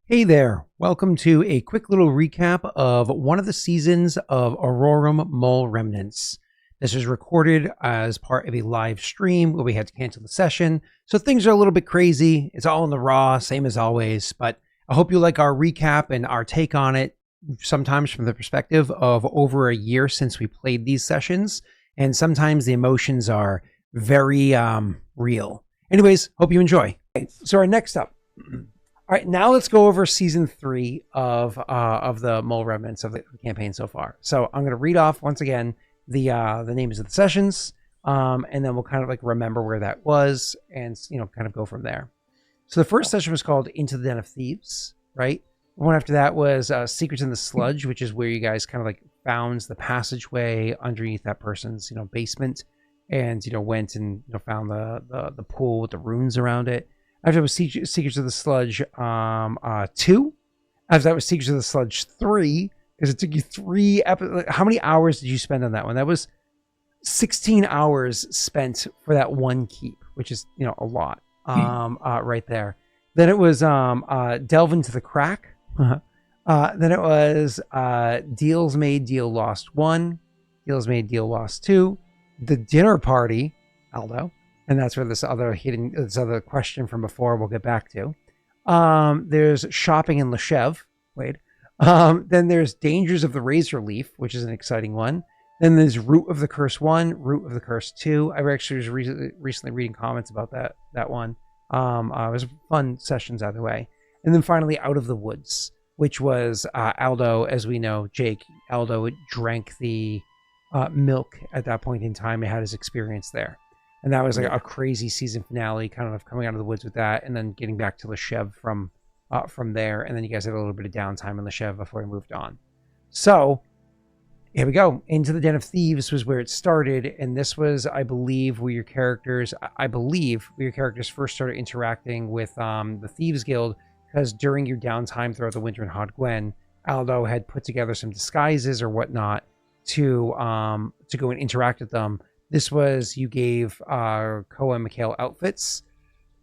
Hey there, welcome to a quick little recap of one of the seasons of Aurorum Mole Remnants. This was recorded as part of a live stream where we had to cancel the session, so things are a little bit crazy. It's all in the raw, same as always, but I hope you like our recap and our take on it, sometimes from the perspective of over a year since we played these sessions, and sometimes the emotions are very real. Anyways, hope you enjoy. So our next up. All right, now let's go over season 3 of the Mole Remnants of the campaign so far. So I'm going to read off once again the names of the sessions, and then we'll kind of like remember where that was, and kind of go from there. So the first session was called Into the Den of Thieves, right? The one after that was Secrets in the Sludge, which is where you guys kind of like found the passageway underneath that person's basement, and went and found the pool with the runes around it. After that was Secrets of the Sludge 2. After that was Secrets of the Sludge 3, because it took you 3 episodes. How many hours did you spend on that one? That was 16 hours spent for that one keep, which is, a lot right there. Then it was Delve into the Crack. Then it was Deals Made, Deal Lost 1. Deals Made, Deal Lost 2. The Dinner Party, Aldo. And that's where this other question from before we'll get back to. There's Shopping in Leshev. Then there's Dangers of the Razor Leaf, which is an exciting one. Then there's Root of the Curse 1, Root of the Curse 2. I actually was recently reading comments about that one. It was fun sessions either way. And then finally Out of the Woods, which was Aldo, as we know, Aldo drank the milk at that point in time and had his experience there. And that was like a crazy season finale, kind of coming out of the woods with that, and then getting back to Leshev from there. And then you guys had a little bit of downtime in Leshev before we moved on. So here we go. Into the Den of Thieves was where it started, and this was, I believe, where your characters first started interacting with the Thieves Guild, because during your downtime throughout the winter in Hod Gwen, Aldo had put together some disguises or whatnot to go and interact with them. This was, you gave Koa and Mikhail outfits.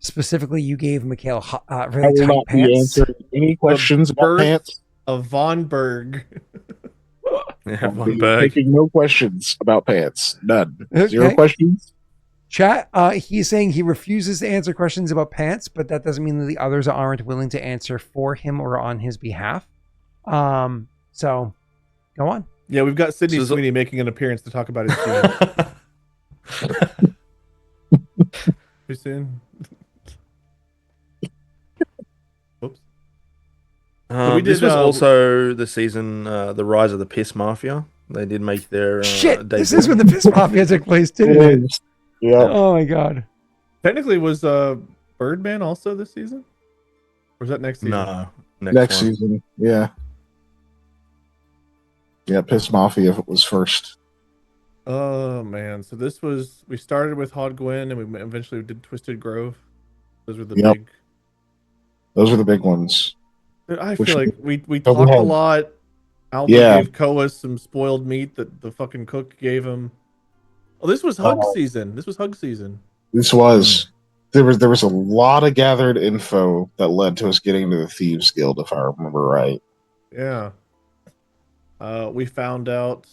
Specifically, you gave Mikhail really tight pants. Answer any questions about pants of Von Berg. Von Berg. Taking no questions about pants. None. Okay. 0 questions. Chat. He's saying he refuses to answer questions about pants, but that doesn't mean that the others aren't willing to answer for him or on his behalf. So, go on. Yeah, we've got Sydney Sweeney making an appearance to talk about his team. Too soon. Oops. This was also the season, the rise of the Piss Mafia. They did make their shit. Debut. This is when the Piss Mafia took place too. Yeah. Oh my god. Technically, was Birdman also this season? Or was that next season? No, next season. Yeah. Yeah, Piss Mafia was first. Oh man, so we started with Hod Gwen, and we eventually did Twisted Grove. Those were the big. Those were the big ones. Dude, I feel like we talked a lot. Aldo gave Koa some spoiled meat that the fucking cook gave him. Oh, this was Hug season. This was Hug season. This was. There was a lot of gathered info that led to us getting into the Thieves Guild, if I remember right. Yeah. We found out.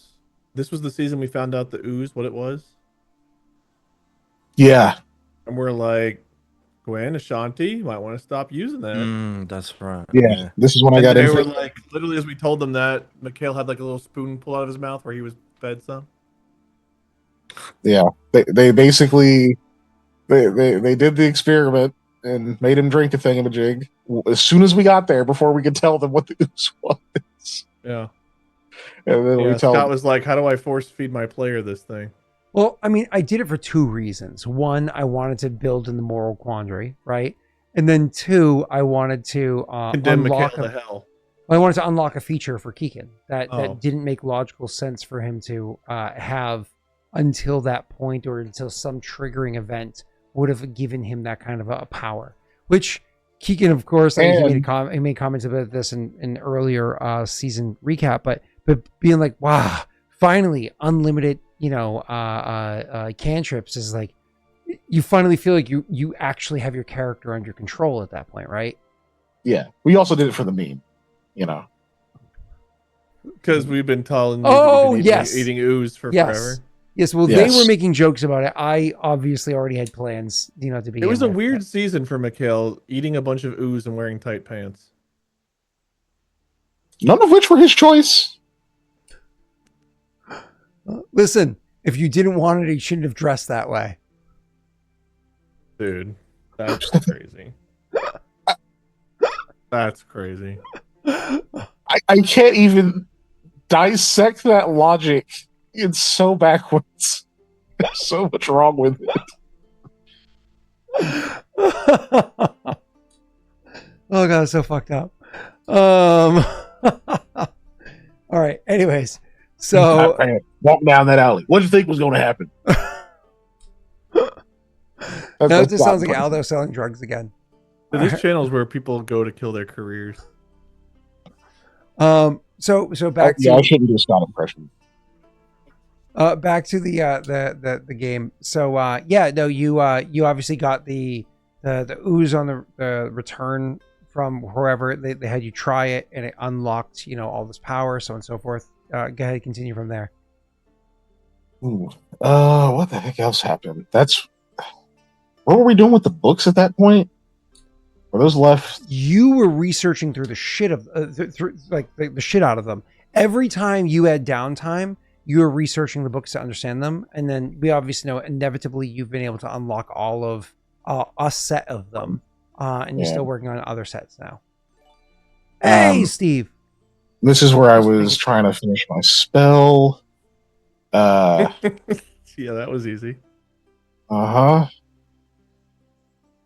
This was the season we found out the ooze, what it was. Yeah. And we're like, Gwen, Ashanti, you might want to stop using that. That's right. Yeah. This is when I got into it. They were like, literally as we told them that, Mikhail had like a little spoon pull out of his mouth where he was fed some. Yeah. They basically, they did the experiment and made him drink a thingamajig as soon as we got there, before we could tell them what the ooze was. Yeah. And then Scott was like, how do I force feed my player this thing? Well, I mean, I did it for 2 reasons. 1, I wanted to build in the moral quandary, right? And then 2, I wanted to unlock I wanted to unlock a feature for Kiken that didn't make logical sense for him to have until that point, or until some triggering event would have given him that kind of a power. Which Kiken, of course, he made comments about this in earlier season recap, but being like, wow, finally unlimited, cantrips is like, you finally feel like you actually have your character under control at that point, right? Yeah, we also did it for the meme, you know. Because we've been telling you Oh, that you've been yes. eating ooze for Yes. forever. Yes, well, they were making jokes about it. I obviously already had plans, to begin. It was a weird season for Mikhail, eating a bunch of ooze and wearing tight pants. None of which were his choice. Listen, if you didn't want it, you shouldn't have dressed that way. Dude, that's crazy. That's crazy. I can't even dissect that logic. It's so backwards. There's so much wrong with it. Oh god, it's so fucked up. All right. Anyways, so walk down that alley. What did you think was going to happen? That just sounds like Aldo selling drugs again. So this channel is where people go to kill their careers. So back to I shouldn't do a Scott impression. Back to the game. So you obviously got the ooze on the return from wherever they had you try it, and it unlocked all this power, so on and so forth. Go ahead and continue from there. Ooh. What the heck else happened? What were we doing with the books at that point? Were those left? You were researching through the shit of the shit out of them. Every time you had downtime, you were researching the books to understand them, and then we obviously know inevitably you've been able to unlock all of a set of them, and you're still working on other sets now. Hey, Steve. This is where I was trying to finish my spell. Yeah, that was easy.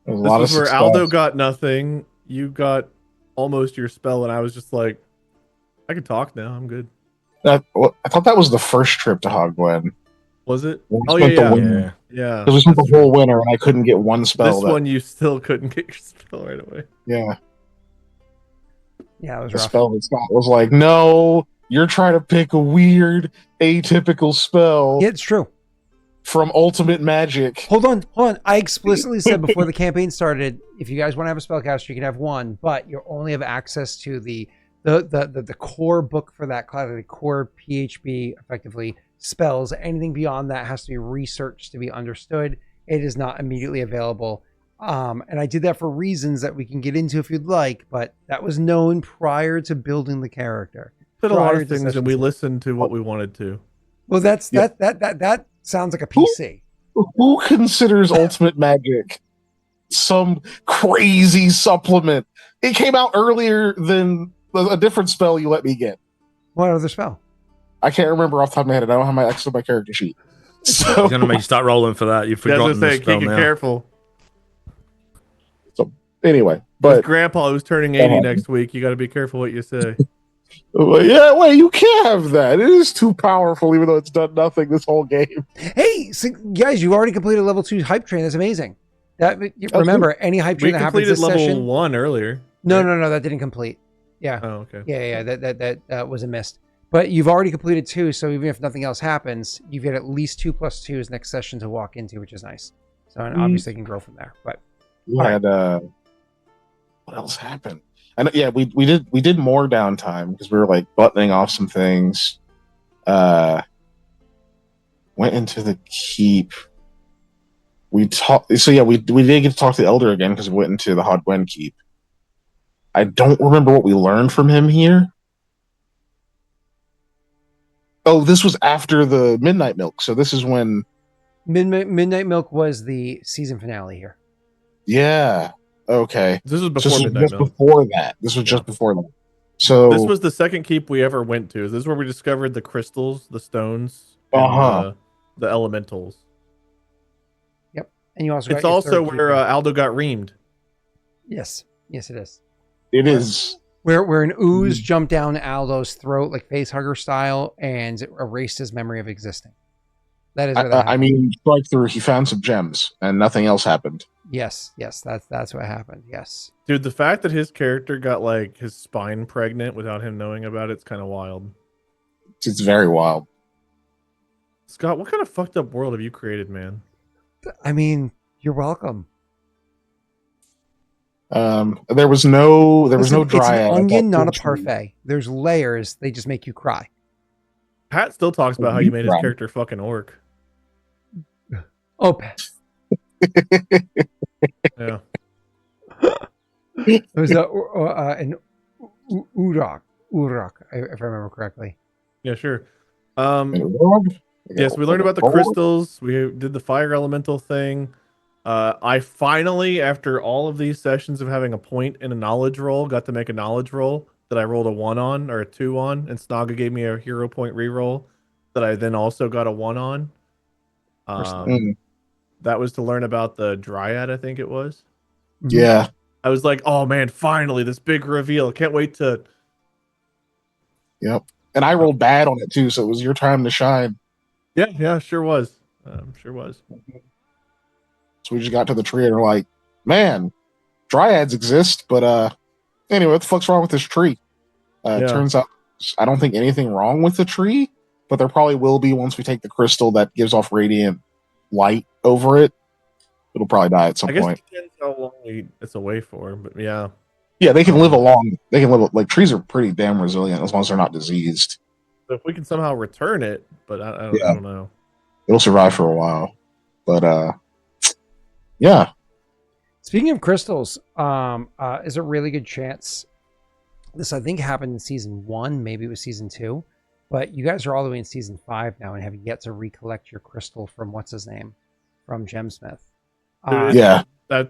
This is where Aldo got nothing. You got almost your spell, and I was just like, I can talk now. I'm good. I thought that was the first trip to Hogwen. Was it? Oh, yeah. Because we spent the whole winter, and I couldn't get one spell. This one, you still couldn't get your spell right away. Yeah. Yeah, it was the rough. spell that Scott was like, no, you're trying to pick a weird, atypical spell. Yeah, it's true. From Ultimate Magic. Hold on. I explicitly said before the campaign started, if you guys want to have a spellcaster, you can have one, but you only have access to the core book for that class, the core PHB, effectively, spells. Anything beyond that has to be researched to be understood. It is not immediately available. And I did that for reasons that we can get into if you'd like, but that was known prior to building the character. Did a lot of things, and we listened to what we wanted to. Well, that sounds like a PC. Who considers Ultimate Magic some crazy supplement? It came out earlier than a different spell you let me get. What other spell? I can't remember off the top of my head. I don't have my X on my character sheet. So I'm gonna make you start rolling for that. You've forgotten the spell now. Careful. So anyway, but with Grandpa, who's turning 80 next week, you got to be careful what you say. Yeah, wait, you can't have that. It is too powerful, even though it's done nothing this whole game. Hey, so guys, you already completed level 2 hype train. That's amazing. Remember, any hype train that happens this session. We completed level 1 earlier. No, that didn't complete. Yeah. Oh, okay. Yeah. That was a miss. But you've already completed 2, so even if nothing else happens, you get at least 2 + 2s next session to walk into, which is nice. So and obviously, it can grow from there. But we had what else happened? And yeah, we did more downtime because we were like buttoning off some things. Went into the keep. We talked. So yeah, we did get to talk to the Elder again because we went into the Hogwen keep. I don't remember what we learned from him here. Oh, this was after the Midnight Milk. So this is when Midnight Milk was the season finale here. Yeah. Okay. This was before Midnight Milk. Before that. This was just before that. So this was the second keep we ever went to. This is where we discovered the crystals, the stones, and the elementals. Yep. And you also it's also where Aldo got reamed. Yes, it is. It is. Where an ooze jumped down Aldo's throat, like face hugger style, and it erased his memory of existing. That is where that happened. I mean, strike through, he found some gems, and nothing else happened. Yes, that's what happened. Yes, dude, the fact that his character got like his spine pregnant without him knowing about it's kind of wild. It's very wild. Scott, what kind of fucked up world have you created, man? I mean, you're welcome. There was no dryad. It's an onion, not a parfait. There's layers. They just make you cry. Pat still talks about how you made his character fucking orc. Oh, Pat. Yeah. It was an Urok, if I remember correctly. Yeah, sure. Yes, we learned about the crystals. We did the fire elemental thing. I finally, after all of these sessions of having a point in a knowledge roll, got to make a knowledge roll that I rolled a 1 on or a 2 on, and Snaga gave me a hero point reroll that I then also got a 1 on. That was to learn about the dryad, I think it was. Yeah. I was like, oh man, finally, this big reveal. Can't wait to... Yep. And I rolled bad on it too, so it was your time to shine. Yeah, sure was. Sure was. So we just got to the tree and we're like, man, dryads exist, but anyway, what the fuck's wrong with this tree? It turns out I don't think anything wrong with the tree, but there probably will be once we take the crystal that gives off radiant light over it. It'll probably die at some point. I guess it depends how long it's away for, but yeah. Yeah, they can live like trees are pretty damn resilient as long as they're not diseased. So if we can somehow return it, but I don't know. It'll survive for a while. But yeah. Speaking of crystals, is a really good chance. This I think happened in season 1, maybe it was season 2, but you guys are all the way in season 5 now and have yet to recollect your crystal from what's his name, from Gemsmith. That's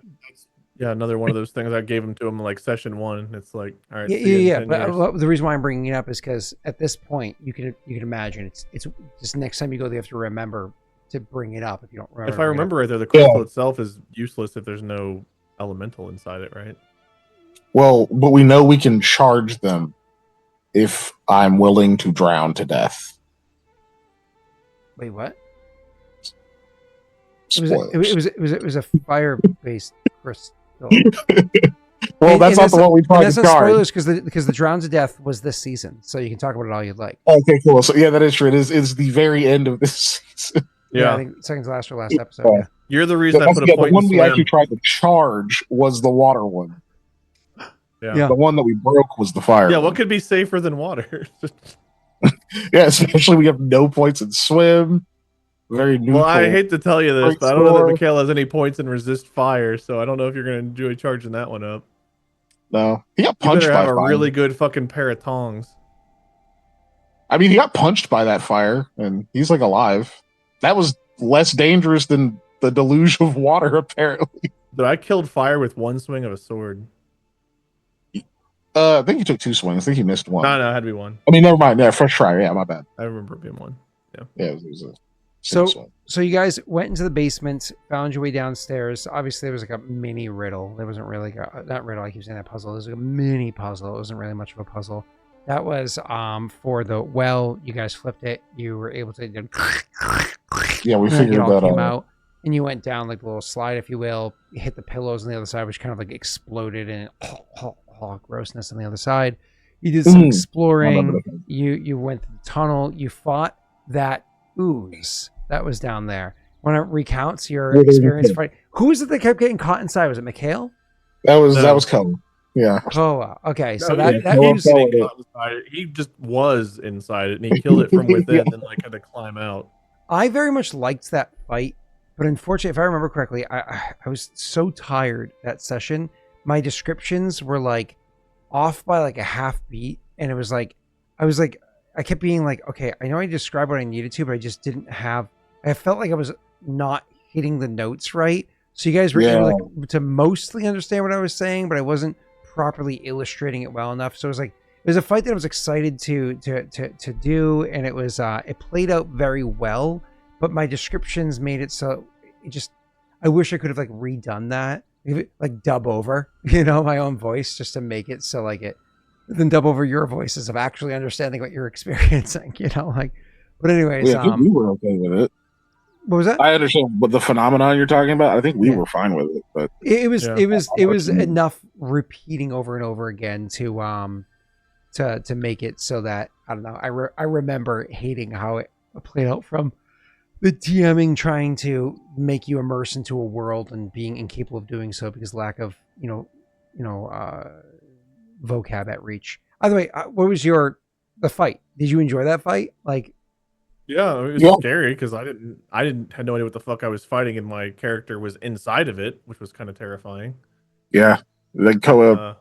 another one of those things I gave him to him like session 1. It's like, all right. But the reason why I'm bringing it up is because at this point you can imagine it's just next time you go, they have to remember to bring it up if you don't remember. If I remember right, the crystal itself is useless if there's no elemental inside it, right? Well, but we know we can charge them if I'm willing to drown to death. Wait, what? It was a fire-based crystal. Well, that's not the one we tried to charge. Spoilers because the drown to death was this season, so you can talk about it all you'd like. Okay, cool. So yeah, that is true. It's the very end of this season. Yeah, I think second to last or last episode. Yeah. You're the reason I put a point. The one we actually tried to charge was the water one. Yeah. The one that we broke was the fire. Yeah, what could be safer than water? Yeah, especially we have no points in swim. Very neutral. Well, I hate to tell you this, but I don't know that Mikhail has any points in resist fire, so I don't know if you're going to enjoy charging that one up. No, he got punched by a really good fucking pair of tongs. I mean, he got punched by that fire, and he's like alive. That was less dangerous than the deluge of water, apparently. But I killed fire with one swing of a sword. I think he took 2 swings. I think he missed one. No, it had to be 1. I mean, never mind. Yeah, fresh try. Yeah, my bad. I remember it being 1. Yeah, it was a So you guys went into the basement, found your way downstairs. Obviously, there was like a mini riddle. There wasn't really not riddle. I keep saying that puzzle. There was like a mini puzzle. It wasn't really much of a puzzle. That was for the well. You guys flipped it. You were able to. Yeah, we figured that came out, and you went down like a little slide, if you will. You hit the pillows on the other side, which kind of like exploded, and grossness on the other side. You did some exploring. You went through the tunnel. You fought that ooze that was down there. Want to recount your experience fighting? Who was it that kept getting caught inside? Was it Mikhail? That was Koa. Yeah. Koa. Okay, so that ooze, he just was inside it, and he killed it from within, and like had to climb out. I very much liked that fight, but unfortunately, if I remember correctly, I was so tired that session. My descriptions were like off by like a half beat, and it was like I kept being like, okay, I know I described what I needed to, but I just didn't have. I felt like I was not hitting the notes right. So you guys were able to mostly understand what I was saying, but I wasn't properly illustrating it well enough. So it was a fight that I was excited to do, and it was it played out very well. But my descriptions made it so I wish I could have like redone that, like dub over, my own voice just to make it so like it. Then dub over your voices of actually understanding what you're experiencing, But anyways, I think we were okay with it. What was that? I understand what the phenomenon you're talking about. I think we were fine with it, but it was enough repeating over and over again to make it so that I don't know. I remember hating how it played out from the DMing trying to make you immerse into a world and being incapable of doing so because lack of vocab at reach. By the way, what was the fight? Did you enjoy that fight? Like, yeah, it was scary because I had no idea what the fuck I was fighting, and my character was inside of it, which was kind of terrifying. Yeah, like Koa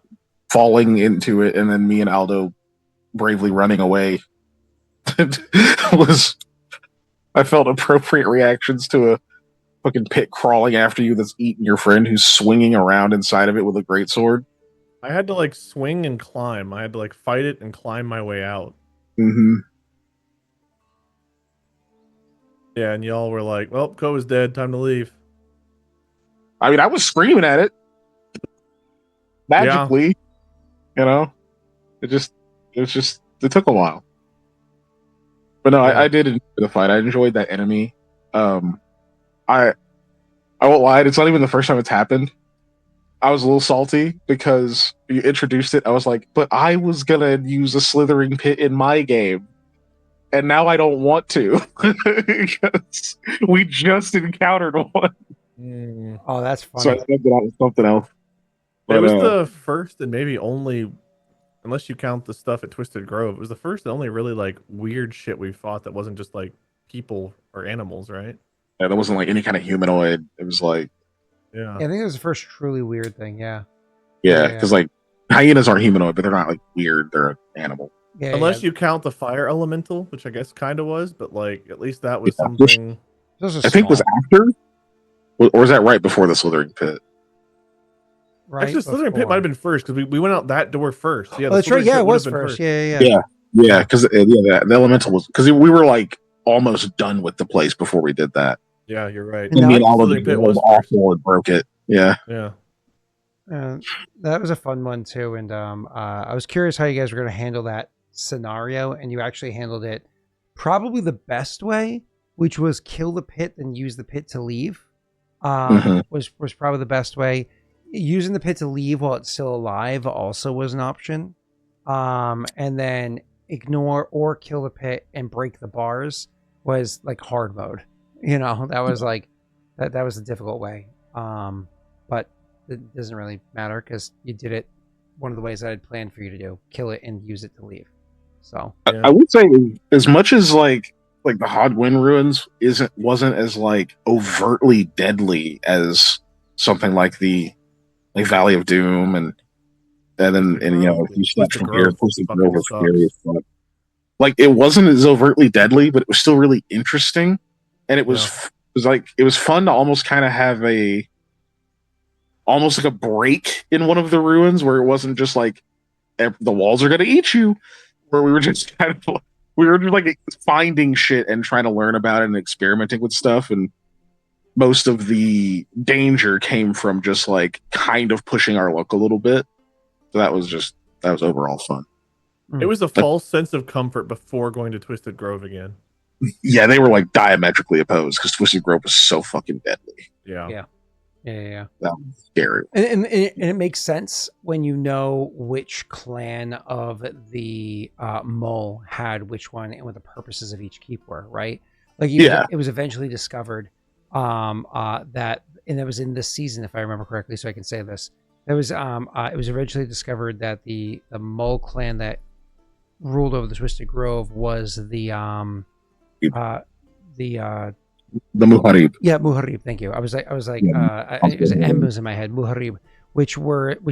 falling into it, and then me and Aldo bravely running away. I felt appropriate reactions to a fucking pit crawling after you that's eating your friend who's swinging around inside of it with a greatsword. I had to like swing and climb. I had to like fight it and climb my way out. Mm-hmm. Yeah, and y'all were like, "Well, Koa's dead. Time to leave." I mean, I was screaming at it magically. Yeah. It took a while. But no, I did enjoy the fight. I enjoyed that enemy. I won't lie, it's not even the first time it's happened. I was a little salty because you introduced it. I was like, but I was gonna use a slithering pit in my game, and now I don't want to because we just encountered one. Oh, that's funny. So I think that was something else. But it was the first and maybe only, unless you count the stuff at Twisted Grove, it was the first and only really like weird shit we fought that wasn't just like people or animals, right? Yeah, there wasn't like any kind of humanoid. It was like, yeah, I think it was the first truly weird thing. Yeah, because like hyenas aren't humanoid, but they're not like weird. They're an animal. Yeah, unless you count the fire elemental, which I guess kind of was, but like at least that was something. I think was after, or was that right before the slithering pit? Right. Actually, the slithering pit might have been first because we went out that door first. Yeah, that's right. Yeah, it was first. Yeah. Because the elemental was because we were like almost done with the place before we did that. Yeah, you're right. And me and all of the was awful and broke it. Yeah. That was a fun one too, and I was curious how you guys were going to handle that scenario, and you actually handled it probably the best way, which was kill the pit and use the pit to leave. Was probably the best way. Using the pit to leave while it's still alive also was an option, and then ignore or kill the pit and break the bars was like hard mode. That was like that was the difficult way. But it doesn't really matter because you did it one of the ways that I'd planned for you to do: kill it and use it to leave. So I would say, as much as like the Hodwin ruins wasn't as like overtly deadly as something like the Valley of Doom and then you step from here, Twisted Grove was scary as fuck. Like it wasn't as overtly deadly, but it was still really interesting, and it was fun to almost kind of have almost like a break in one of the ruins where it wasn't just like the walls are gonna eat you, where we were just like finding shit and trying to learn about it and experimenting with stuff, and most of the danger came from just like kind of pushing our luck a little bit. So that was overall fun. It was a false sense of comfort before going to Twisted Grove again. Yeah, they were like diametrically opposed because Twisted Grove was so fucking deadly. Yeah. That was scary. And it makes sense when you know which clan of the mole had which one and what the purposes of each keep were, right? Like it was eventually discovered that, and it was in this season, if I remember correctly, so I can say this. It was eventually discovered that the mole clan that ruled over the Twisted Grove was the Muharib. Yeah, Muharib. Thank you. I was like, it was M's in my head. Muharib, which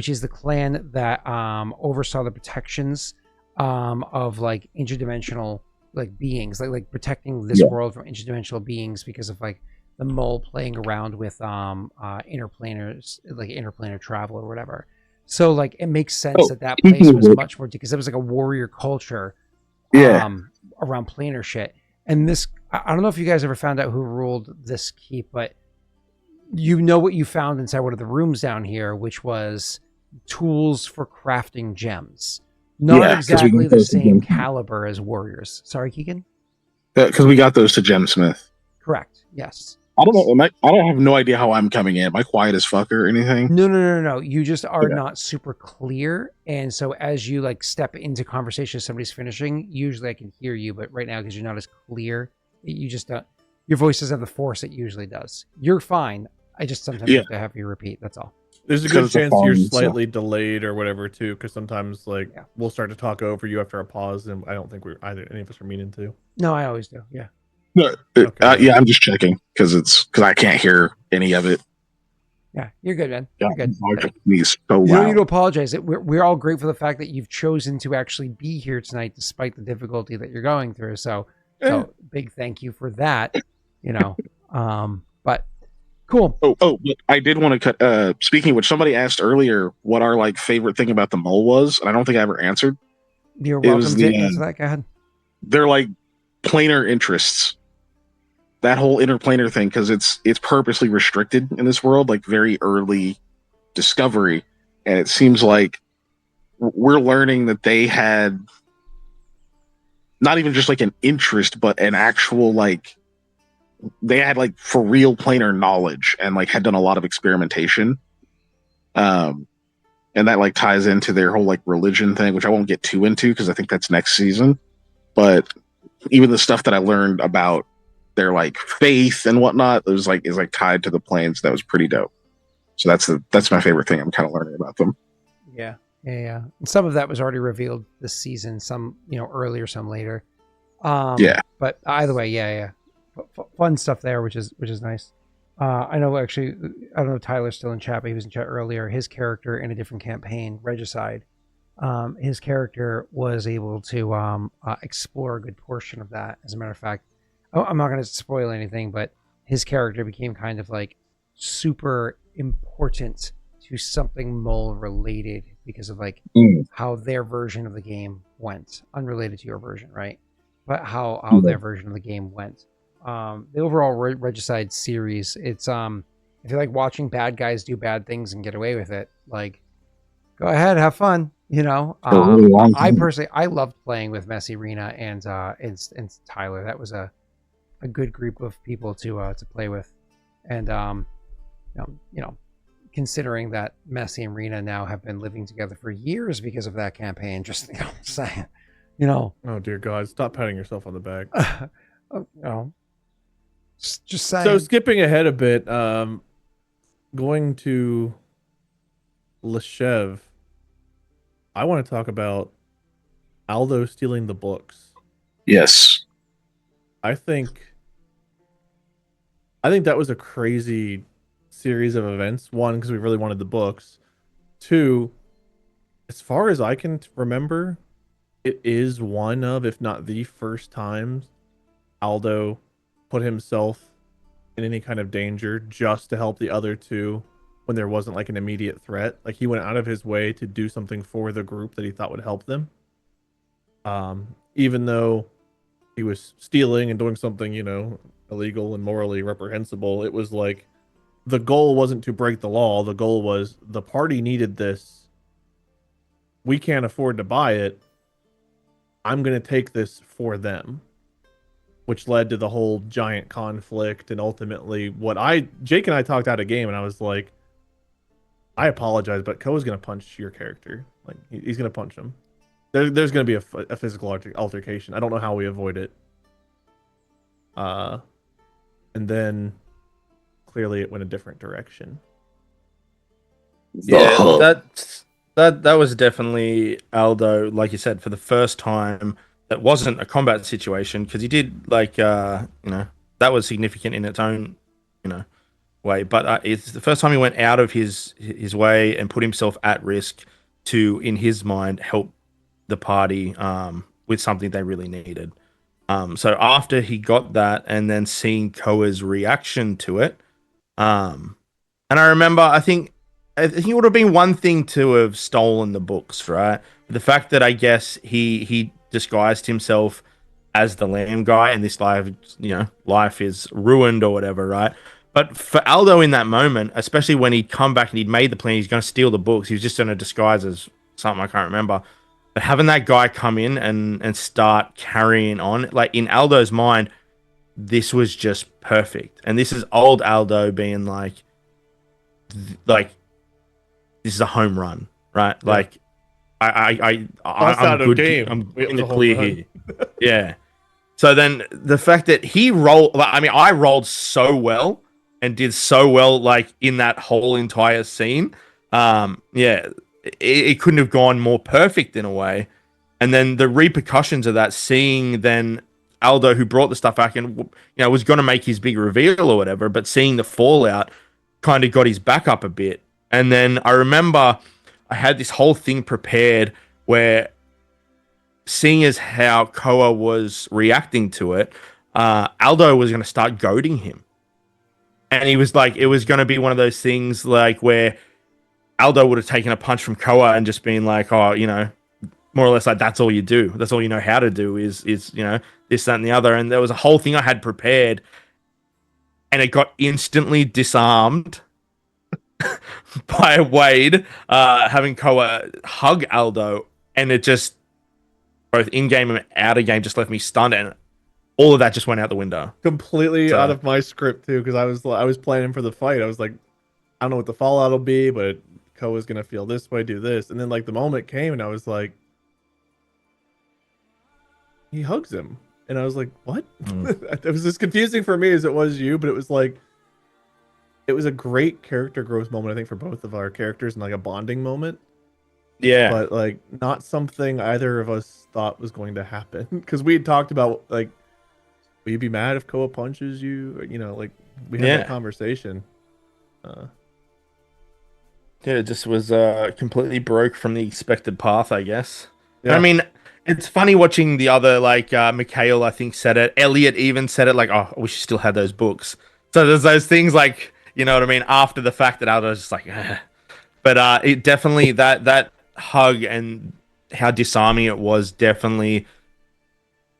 is the clan that oversaw the protections of like interdimensional like beings, like protecting this world from interdimensional beings because of like the mole playing around with interplaners, like interplanar travel or whatever. So like it makes sense that place was much more because it was like a warrior culture around planar shit. And this, I don't know if you guys ever found out who ruled this keep, but what you found inside one of the rooms down here, which was tools for crafting gems. Not exactly the same caliber as warriors. Sorry, Keegan? Because we got those to Gemsmith. Correct. Yes. I don't know. I don't have no idea how I'm coming in. Am I quiet as fuck or anything? No. You just are not super clear. And so as you like step into conversation, somebody's finishing, usually I can hear you, but right now, because you're not as clear, you just don't, your voice doesn't have the force it usually does. You're fine. I just sometimes have to have you repeat. That's all. There's a It's good 'cause it's a chance you're phone, so- slightly delayed or whatever too, because sometimes Yeah. we'll start to talk over you after a pause, and I don't think any of us are meaning to. No, I always do. Yeah. No, Okay. yeah, I'm just checking because I can't hear any of it. Yeah, you're good, man. Yeah, You're good. he's so You don't need to loud. apologize. We're all grateful for the fact that you've chosen to actually be here tonight, despite the difficulty that you're going through. So big thank you for that. But cool. But I did want to cut. Speaking of which, somebody asked earlier what our favorite thing about the mole was, and I don't think I ever answered. You're It was welcome to answer that. Go ahead. They're planar interests. That whole interplanar thing, because it's purposely restricted in this world, very early discovery, and it seems like we're learning that they had not even just an interest, but an actual they had for real planar knowledge and had done a lot of experimentation, and that ties into their whole religion thing, which I won't get too into because I think that's next season. But even the stuff that I learned about their faith and whatnot is tied to the planes. That was pretty dope. So that's my favorite thing I'm kind of learning about them. Yeah. And some of that was already revealed this season, some earlier, some later. But either way, yeah. Fun stuff there, which is nice. I know I don't know if Tyler's still in chat, but he was in chat earlier. His character in a different campaign, Regicide, his character was able to explore a good portion of that. As a matter of fact, I'm not going to spoil anything, but his character became kind of super important to something mole related because of how their version of the game went, unrelated to your version, right? But how their version of the game went. The overall Regicide series, it's if you like watching bad guys do bad things and get away with it, go ahead, have fun. I personally, I loved playing with Messy, Rena, and Tyler. That was a good group of people to play with, and considering that Messy and Rena now have been living together for years because of that campaign, just saying, Oh dear God! Stop patting yourself on the back. Just saying. So skipping ahead a bit, going to Leshev, I want to talk about Aldo stealing the books. Yes. I think that was a crazy series of events. One, because we really wanted the books. Two, as far as I can remember, it is one of, if not the first time, Aldo put himself in any kind of danger just to help the other two when there wasn't an immediate threat. He went out of his way to do something for the group that he thought would help them. Even though he was stealing and doing something, illegal and morally reprehensible, it was the goal wasn't to break the law. The goal was the party needed this. We can't afford to buy it. I'm going to take this for them, which led to the whole giant conflict. And ultimately Jake and I talked out a game, and I was like, I apologize, but Koa's going to punch your character. He's going to punch him. There's going to be a physical altercation. I don't know how we avoid it. And then clearly it went a different direction. Yeah, that was definitely Aldo, like you said, for the first time. That wasn't a combat situation because he did that was significant in its own way. But it's the first time he went out of his way and put himself at risk to, in his mind, help the party with something they really needed. So after he got that, and then seeing Koa's reaction to it, and I remember, I think it would have been one thing to have stolen the books, right? But the fact that I guess he disguised himself as the lamb guy, and this life is ruined or whatever, right? But for Aldo in that moment, especially when he'd come back and he'd made the plan, he's going to steal the books. He was just going to disguise as something I can't remember. But having that guy come in and start carrying on, in Aldo's mind, this was just perfect. And this is old Aldo being this is a home run, right? Yeah. I'm good. I'm in the clear here. Yeah. So then the fact that he rolled, I rolled so well and did so well, in that whole entire scene, Yeah, it couldn't have gone more perfect in a way. And then the repercussions of that, seeing then Aldo, who brought the stuff back and was going to make his big reveal or whatever, but seeing the fallout kind of got his back up a bit. And then I remember I had this whole thing prepared where, seeing as how Koa was reacting to it, Aldo was going to start goading him. And he was like, it was going to be one of those things like where Aldo would have taken a punch from Koa and just been like, oh, more or less like, that's all you do. That's all you know how to do is this, that, and the other. And there was a whole thing I had prepared, and it got instantly disarmed by Wade having Koa hug Aldo, and it just, both in-game and out-of-game, just left me stunned, and all of that just went out the window. Completely out of my script too, because I was planning for the fight. I was like, I don't know what the fallout will be, but Koa's gonna feel this way, do this, and then like the moment came, and I was like, he hugs him, and I was like, what? It was as confusing for me as it was you, but it was like, it was a great character growth moment, I think, for both of our characters, and like a bonding moment. Yeah, but like not something either of us thought was going to happen, because we had talked about like, will you be mad if Koa punches you? Like we had that conversation. Yeah, it just was completely broke from the expected path, I guess. Yeah. I mean, it's funny watching the other, like, Mikhail, I think, said it. Elliot even said it, like, oh, I wish you still had those books. So there's those things, like, you know what I mean, after the fact that Aldo was just like, eh. But it definitely, that hug and how disarming it was, definitely...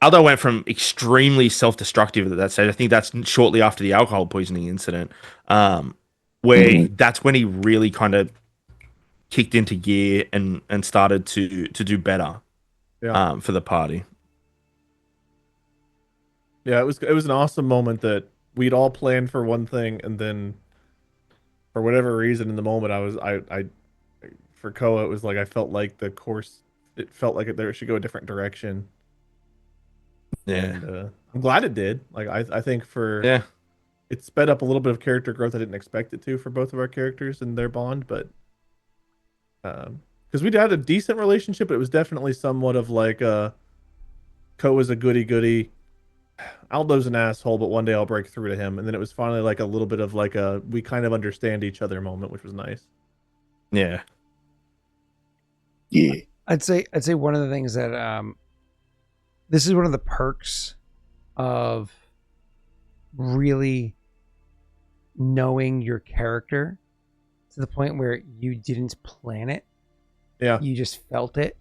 Aldo went from extremely self-destructive at that stage. I think that's shortly after the alcohol poisoning incident, where that's when he really kind of kicked into gear and started to do better for the party. Yeah, it was an awesome moment that we'd all planned for one thing, and then for whatever reason in the moment I for Koa, it was like I felt like the course, it felt like it should go a different direction. Yeah. And I'm glad it did. Like I think it sped up a little bit of character growth I didn't expect it to for both of our characters and their bond, but because we had a decent relationship, but it was definitely somewhat of like Koa's a goody, Aldo's an asshole, but one day I'll break through to him. And then it was finally like a little bit of like a we kind of understand each other moment, which was nice. Yeah. Yeah. I'd say one of the things that this is one of the perks of really knowing your character to the point where you didn't plan it. Yeah. You just felt it.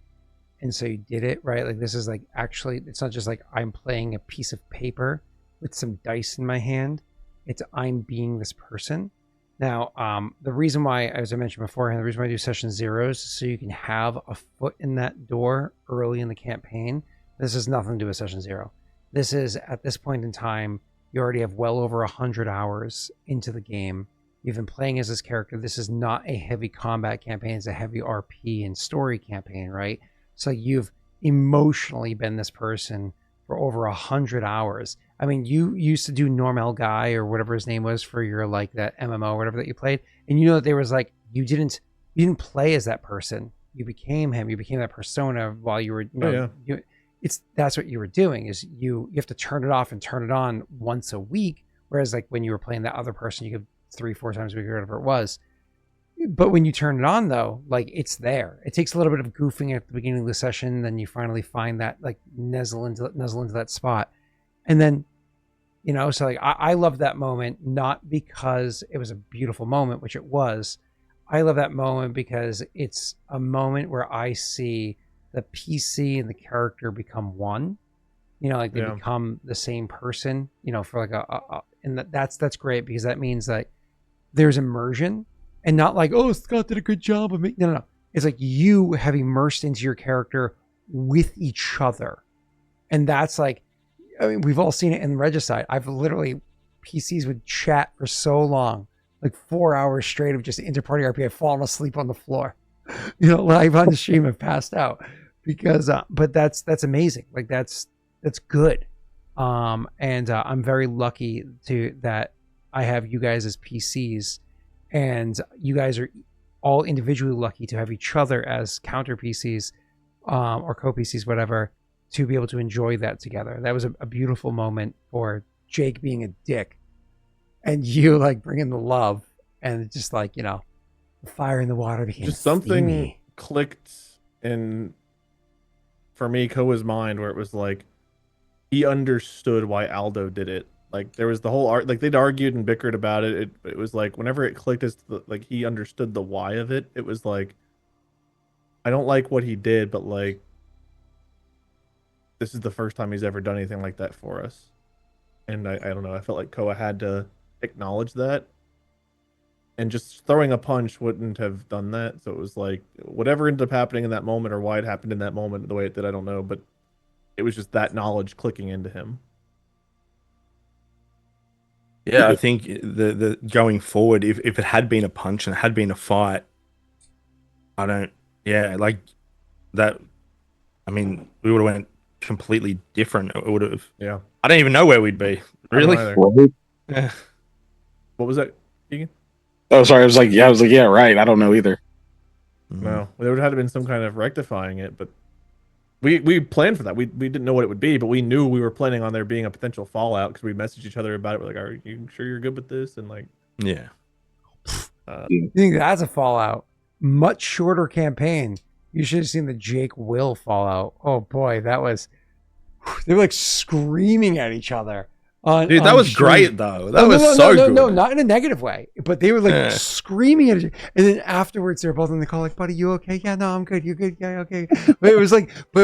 And so you did it, right? Like this is like, actually, it's not just like I'm playing a piece of paper with some dice in my hand. It's I'm being this person. Now, the reason why, as I mentioned beforehand, the reason why I do session zeros is so you can have a foot in that door early in the campaign. This has nothing to do with session zero. This is, at this point in time, you already have well over 100 hours into the game. You've been playing as this character. This is not a heavy combat campaign. It's a heavy RP and story campaign, right? So you've emotionally been this person for over 100 hours. I mean, you used to do Normal Guy or whatever his name was for your like that MMO or whatever that you played, and you know that there was like you didn't play as that person. You became him. You became that persona while you were that's what you were doing. Is you have to turn it off and turn it on once a week, whereas like when you were playing that other person, you could 3-4 times a week or whatever it was. But when you turn it on, though, like it's there. It takes a little bit of goofing at the beginning of the session, then you finally find that like nuzzle into that spot, and then so like I love that moment, not because it was a beautiful moment, which it was. I love that moment because it's a moment where I see the PC and the character become one. Like they become the same person. For like and that's great because that means that there's immersion. And not like, oh, Scott did a good job of me. No. It's like you have immersed into your character with each other. And that's like, I mean, we've all seen it in Regicide. I've literally, PCs would chat for so long, like 4 hours straight of just inter-party RP. I've fallen asleep on the floor, live on the stream and passed out because, but that's amazing. Like that's good. And I'm very lucky that I have you guys as PCs. And you guys are all individually lucky to have each other as counter PCs or co-PCs, whatever, to be able to enjoy that together. That was a beautiful moment for Jake being a dick and you like bringing the love, and just like, you know, the fire in the water became just something steamy. clicked in for me, Koa's mind, where it was like he understood why Aldo did it. Like there was the whole art, like they'd argued and bickered about it. It was like whenever it clicked as like he understood the why of it. It was like, I don't like what he did, but like this is the first time he's ever done anything like that for us. And I don't know, I felt like Koa had to acknowledge that. And just throwing a punch wouldn't have done that. So it was like whatever ended up happening in that moment, or why it happened in that moment the way it did, I don't know. But it was just that knowledge clicking into him. Yeah, I think the going forward, if it had been a punch and it had been a fight, like that. I mean, we would have went completely different. It would have. Yeah. I don't even know where we'd be. Really? Yeah. What was that, Keegan? Oh, sorry. I was like, yeah, right. I don't know either. No, there would have had to been some kind of rectifying it, but we planned for that. We didn't know what it would be, but we knew we were planning on there being a potential fallout because we messaged each other about it. We're like, "Are you sure you're good with this?" And like, Yeah. You think that's a fallout? Much shorter campaign. You should have seen the Jake Will fallout. Oh boy, that was. They were like screaming at each other. Dude, that was great though. That was so good. No, not in a negative way. But they were like screaming at each other. And then afterwards, they're both on the call like, "Buddy, you okay? Yeah, no, I'm good. You good? Yeah, okay." But it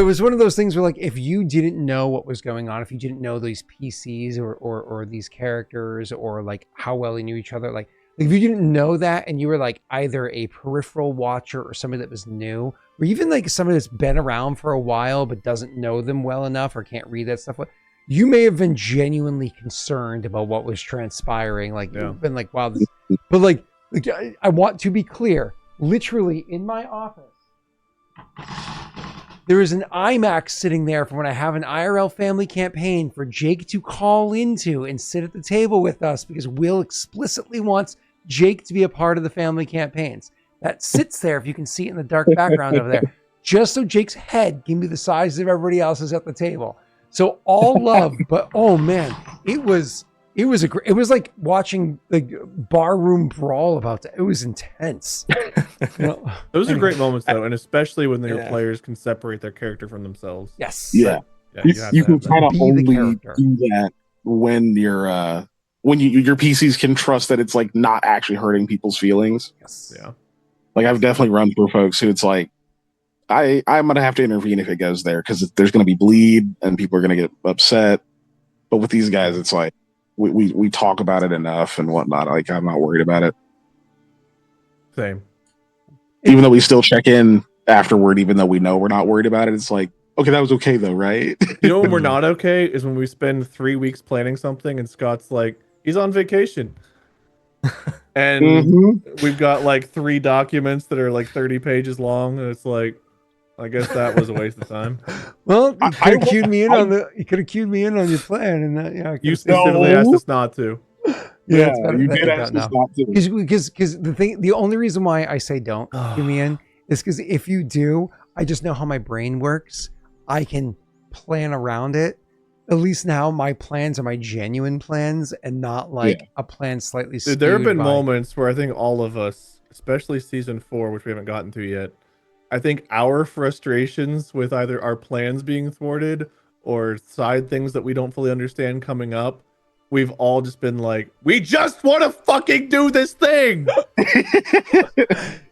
was one of those things where like, if you didn't know what was going on, if you didn't know these PCs or these characters or like how well they knew each other, like if you didn't know that and you were like either a peripheral watcher or somebody that was new, or even like somebody that's been around for a while but doesn't know them well enough or can't read that stuff, you may have been genuinely concerned about what was transpiring. Like you've been like, wow, this, but like I want to be clear, literally in my office, there is an IMAX sitting there for when I have an IRL family campaign for Jake to call into and sit at the table with us, because Will explicitly wants Jake to be a part of the family campaigns. That sits there, if you can see it in the dark background over there, just so Jake's head can be the size of everybody else's at the table. So all love, but oh man, it was like watching the barroom brawl it was intense. You know? Those are great moments though, and especially when your players can separate their character from themselves. Yes. Yeah. You can kind of only do that when your PCs can trust that it's like not actually hurting people's feelings. Yes. Yeah. Like I've definitely run through folks who it's like, I'm gonna have to intervene if it goes there because there's gonna be bleed and people are gonna get upset. But with these guys, it's like we talk about it enough and whatnot. Like I'm not worried about it. Same. Even though we still check in afterward, even though we know we're not worried about it, it's like, okay, that was okay though, right? You know when we're not okay is when we spend 3 weeks planning something and Scott's like, he's on vacation. And we've got like 3 documents that are like 30 pages long, and it's like, I guess that was a waste of time. Well, you could have cued me in on your plan, and that, you specifically asked us not to. Yeah, you did ask us not to. Because the only reason why I say don't cue me in is because if you do, I just know how my brain works. I can plan around it. At least now my plans are my genuine plans and not like a plan slightly skewed. Dude, there have been moments where I think all of us, especially season 4, which we haven't gotten to yet, I think our frustrations with either our plans being thwarted or side things that we don't fully understand coming up, we've all just been like, we just want to fucking do this thing.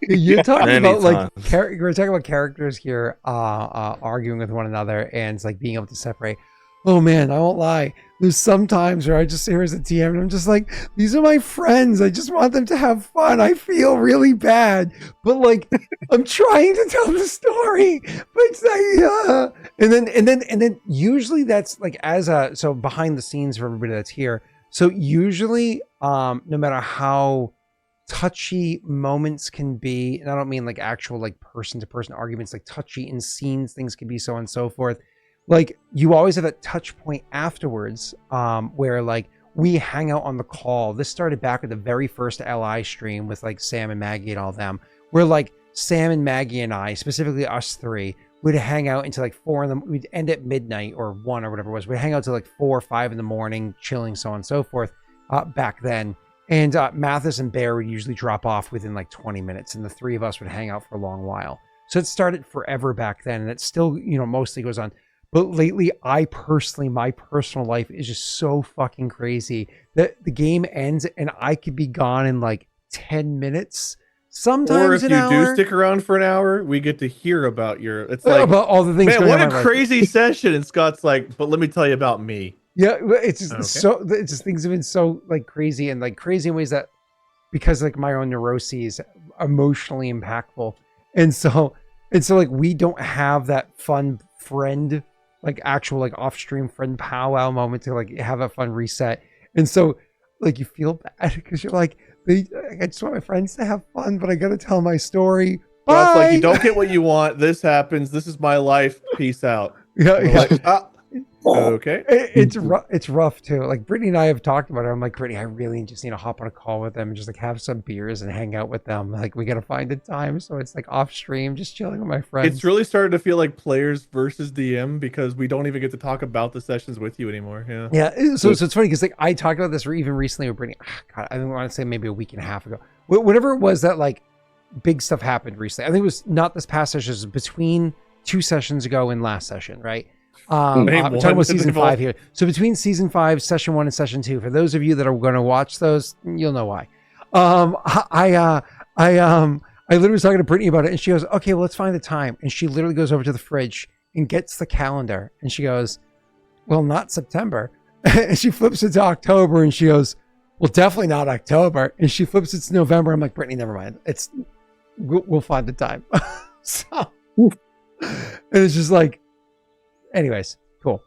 You're talking about like we're talking about characters here arguing with one another, and it's like being able to separate. Oh man, I won't lie. There's some times where I just sit here as a TM and I'm just like, these are my friends. I just want them to have fun. I feel really bad, but like I'm trying to tell the story. But it's like, and then usually that's like so behind the scenes for everybody that's here. So usually, no matter how touchy moments can be, and I don't mean like actual like person to person arguments, like touchy in scenes, things can be so on and so forth. Like you always have that touch point afterwards, where like we hang out on the call. This started back with the very first LI stream with like Sam and Maggie and all them, where like Sam and Maggie and I, specifically us three, would hang out until like 4 in the. We'd end at midnight or 1 or whatever it was. We'd hang out till like 4 or 5 in the morning, chilling, so on and so forth. Back then, and Mathis and Bear would usually drop off within like 20 minutes, and the 3 of us would hang out for a long while. So it started forever back then, and it still, mostly goes on. But lately, my personal life is just so fucking crazy that the game ends and I could be gone in like 10 minutes. Sometimes or if an you hour. do stick around for an hour, we get to hear about it's like about all the things. Man, going what on a in my life. crazy session! And Scott's like, but let me tell you about me. Yeah, it's just Okay. it's just things have been so like crazy and like crazy in ways that because like my own neuroses emotionally impactful, and so like we don't have that fun friend like actual like off stream friend powwow moment to like have a fun reset, and so like you feel bad because you're like I just want my friends to have fun, but I gotta tell my story. Scott's like, Bye! you don't get what you want. This happens. This is my life. Peace out. Yeah, And we're yeah. like, okay. It's rough too. Like Brittany and I have talked about it. I'm like, Brittany, I really just need to hop on a call with them and just like have some beers and hang out with them. Like we got to find a time. So it's like off stream, just chilling with my friends. It's really starting to feel like players versus DM because we don't even get to talk about the sessions with you anymore. Yeah. Yeah. So it's funny because like I talked about this even recently with Brittany. God, I want to say maybe a week and a half ago. Whatever it was that like big stuff happened recently. I think it was not this past session. It was between 2 sessions ago and last session, right? We're talking about season 5 here. So between season 5, session 1, and session 2, for those of you that are going to watch those, you'll know why. I literally was talking to Brittany about it, and she goes, "Okay, well, let's find the time." And she literally goes over to the fridge and gets the calendar, and she goes, "Well, not September." And she flips it to October, and she goes, "Well, definitely not October." And she flips it to November. I'm like, Brittany, never mind. We'll find the time. So, and it's just like. Anyways, cool.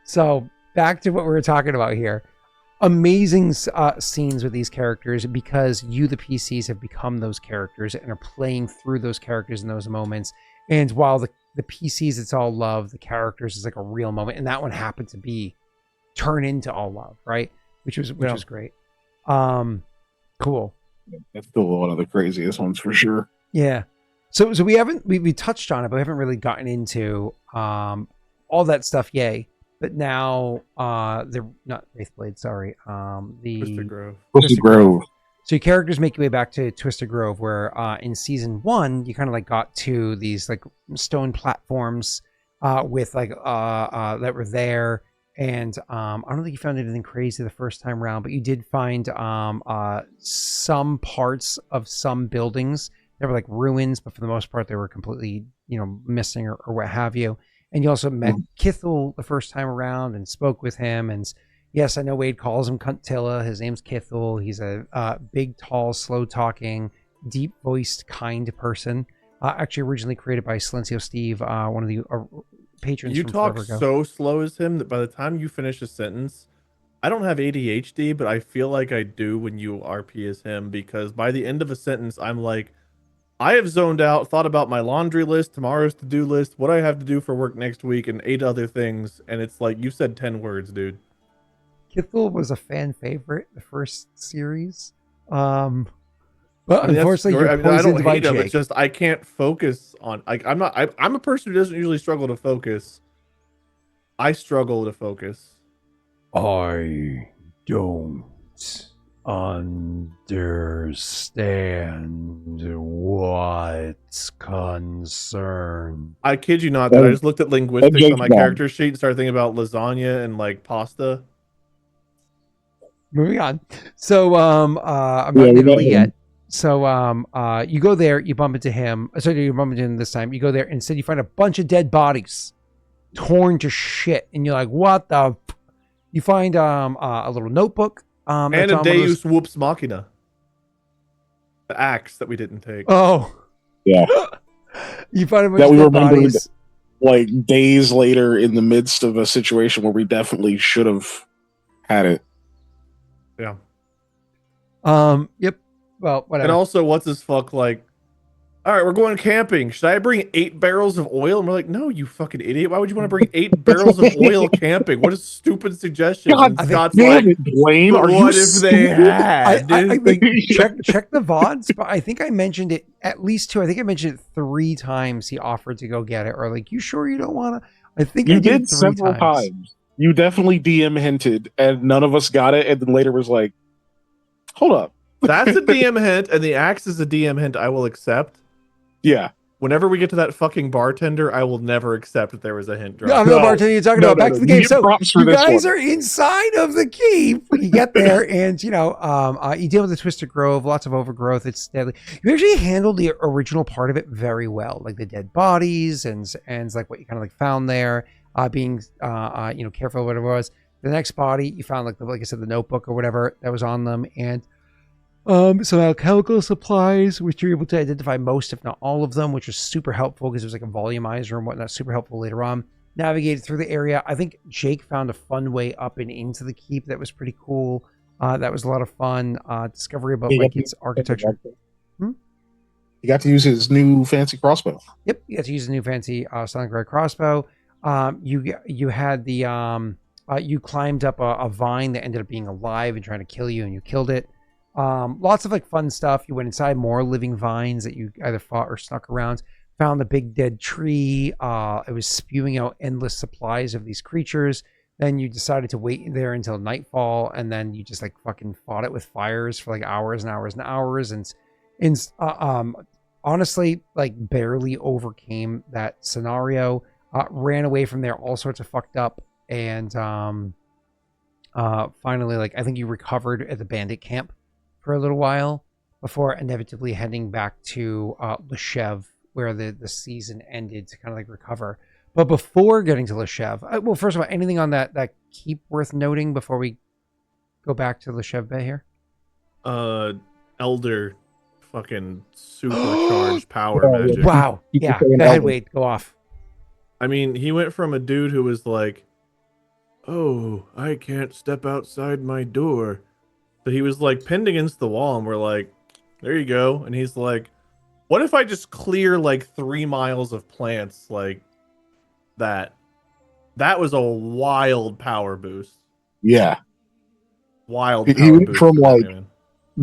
So back to what we were talking about here. Amazing scenes with these characters because you, the PCs, have become those characters and are playing through those characters in those moments. And while the PCs, it's all love, the characters is like a real moment. And that one happened to be turn into all love, right? Which was great. Cool. That's still one of the craziest ones for sure. Yeah. So we touched on it, but we haven't really gotten into all that stuff, yay. But now they're not Wraithblade, sorry. The Twisted Grove. Twisted Grove. So your characters make your way back to Twisted Grove, where in season 1 you kind of like got to these like stone platforms with like that were there, and I don't think you found anything crazy the first time around, but you did find some parts of some buildings that were like ruins, but for the most part they were completely missing or what have you. And you also met Kethrel the first time around and spoke with him. And yes, I know Wade calls him Cuntilla. His name's Kethrel. He's a big, tall, slow-talking, deep-voiced, kind person. Actually, originally created by Silencio Steve, one of the patrons. You from talk forever ago. so slow as him that by the time you finish a sentence, I don't have ADHD, but I feel like I do when you RP as him because by the end of a sentence, I'm like, I have zoned out, thought about my laundry list, tomorrow's to-do list, what I have to do for work next week, and 8 other things. And it's like, you said 10 words, dude. Kethrel was a fan favorite the first series. But unfortunately, you're I poisoned don't by hate him. Jaaek. It's just I can't focus on. Like I'm a person who doesn't usually struggle to focus. I struggle to focus. I don't understand what's concerned. I kid you not that I just looked at linguistics on my character sheet and started thinking about lasagna and like pasta. Moving on. So I'm not in Italy yet. So you go there, you bump into him. Sorry, you bump into him this time. You go there, instead you find a bunch of dead bodies torn to shit, and you're like, what the you find a little notebook. And a Deus Whoops Machina. The axe that we didn't take. Oh. Yeah. You find a bunch that of we dead remembered bodies. like days later in the midst of a situation where we definitely should have had it. Yeah. Yep. Well, whatever. And also, what's his fuck like? all right, we're going camping. Should I bring 8 barrels of oil? And we're like, no, you fucking idiot. Why would you want to bring 8 barrels of oil camping? What a stupid suggestion. God And I think- Scott's damn like, it, Dwayne. but Are you what if they stupid? had? I think check the VODs, but I think I mentioned it at least 2. I think I mentioned it 3 times. He offered to go get it, or like, you sure you don't want to? I think You I did did 3 several times. You definitely DM hinted, and none of us got it, and then later was like, hold up. That's a DM hint, and the axe is a DM hint I will accept. Yeah. Whenever we get to that fucking bartender, I will never accept that there was a hint I'm drop. the No. bartender you're talking No, about. no, Back no. to the You game. get So props for you this guys one. are inside of the keep. You get there, and you deal with the Twisted Grove, lots of overgrowth. It's deadly. You actually handled the original part of it very well, like the dead bodies and like what you kind of like found there, being careful whatever it was. The next body you found, like I said, the notebook or whatever that was on them, and some alchemical supplies, which you're able to identify most, if not all of them, which was super helpful because it was like a volumizer and whatnot, super helpful later on. Navigated through the area. I think Jaaek found a fun way up and into the keep that was pretty cool. That was a lot of fun. Discovery about like its architecture. He got to use his new fancy crossbow. Yep, you got to use the new fancy Sonic Red crossbow. You had the you climbed up a vine that ended up being alive and trying to kill you, and you killed it. Lots of like fun stuff. You went inside more living vines that you either fought or snuck around. Found the big dead tree. It was spewing out endless supplies of these creatures. Then you decided to wait there until nightfall, and then you just like fucking fought it with fires for like hours and hours and hours, and honestly like barely overcame that scenario. Ran away from there, all sorts of fucked up, and finally, like I think you recovered at the bandit camp for a little while before inevitably heading back to Leshev, where the season ended, to kind of like recover. But before getting to Leshev, well, first of all, anything on that keep worth noting before we go back to Leshev Bay here? Elder fucking supercharged power Oh, yeah. magic. Wow. Keep Yeah. saying Go ahead, Elder. Wade. Go off. I mean, he went from a dude who was like, oh, I can't step outside my door. So he was like pinned against the wall, and we're like, there you go. And he's like, what if I just clear like 3 miles of plants like that? That was a wild power boost. Yeah. Wild He power went boost. from, for that like, man.